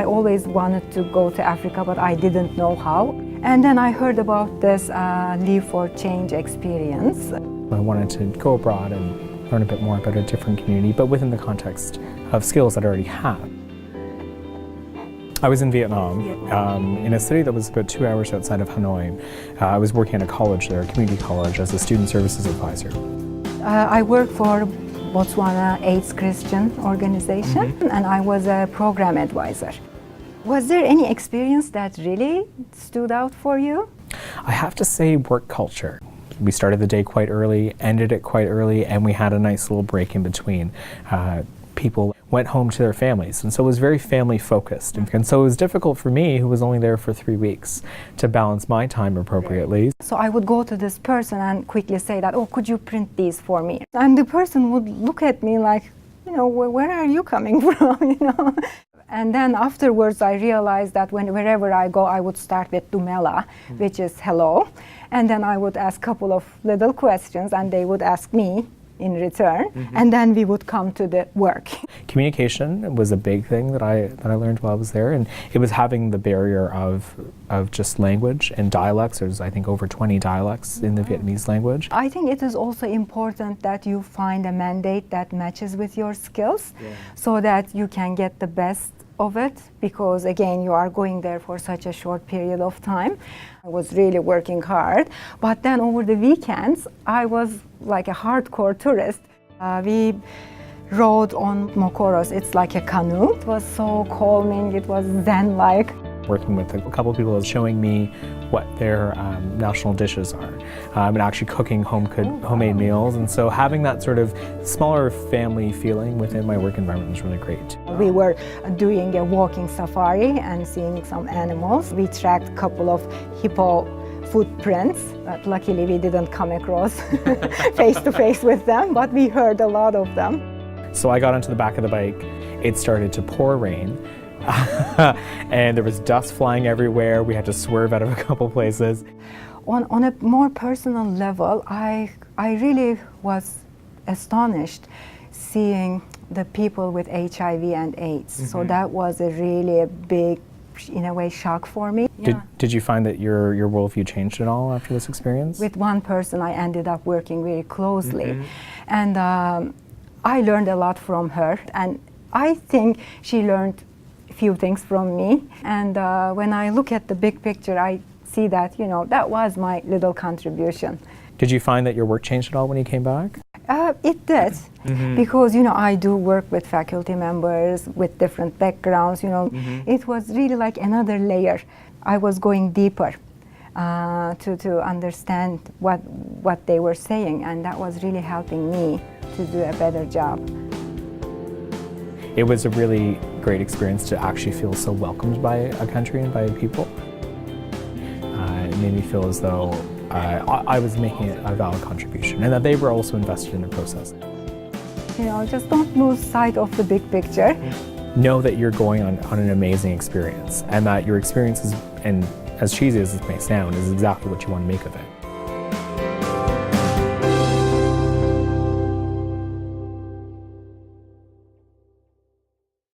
I always wanted to go to Africa, but I didn't know how. And then I heard about this Leave for Change experience. I wanted to go abroad and learn a bit more about a different community, but within the context of skills that I already have. I was in Vietnam, in a city that was about 2 hours outside of Hanoi. I was working at a college there, a community college, as a student services advisor. I worked for Botswana AIDS Christian organization, and I was a program advisor. Was there any experience that really stood out for you? I have to say work culture. We started the day quite early, ended it quite early, and we had a nice little break in between. People went home to their families, and so it was very family focused. And so it was difficult for me, who was only there for 3 weeks, to balance my time appropriately. So I would go to this person and quickly say that, oh, could you print these for me? And the person would look at me like, you know, where are you coming from, you know? And then afterwards I realized that wherever I go, I would start with Dumela, which is hello. And then I would ask a couple of little questions and they would ask me in return, and then we would come to the work. Communication was a big thing that I learned while I was there, and it was having the barrier of just language and dialects. There's, I think, over 20 dialects in the Vietnamese language. I think it is also important that you find a mandate that matches with your skills, so that you can get the best of it, because again, you are going there for such a short period of time. I was really working hard, but then over the weekends, I was like a hardcore tourist. We rode on mokoros. It's like a canoe. It was so calming, it was zen-like. Working with a couple of people is showing me what their national dishes are, and actually cooking homemade meals. And so having that sort of smaller family feeling within my work environment was really great. We were doing a walking safari and seeing some animals. We tracked a couple of hippo footprints, but luckily we didn't come across face to face with them, but we heard a lot of them. So I got onto the back of the bike. It started to pour rain. And there was dust flying everywhere. We had to swerve out of a couple places. On a more personal level, I really was astonished seeing the people with HIV and AIDS. So that was a big, in a way, shock for me. Did you find that your worldview changed at all after this experience? With one person, I ended up working very closely. And I learned a lot from her. And I think she learned few things from me, and when I look at the big picture, I see that, you know, that was my little contribution. Did you find that your work changed at all when you came back? It did, because, you know, I do work with faculty members with different backgrounds, you know. It was really like another layer. I was going deeper to understand what they were saying, and that was really helping me to do a better job. It was a really great experience to actually feel so welcomed by a country and by people. It made me feel as though I was making a valid contribution and that they were also invested in the process. You know, just don't lose sight of the big picture. Know that you're going on an amazing experience, and that your experience is, and as cheesy as it may sound, is exactly what you want to make of it.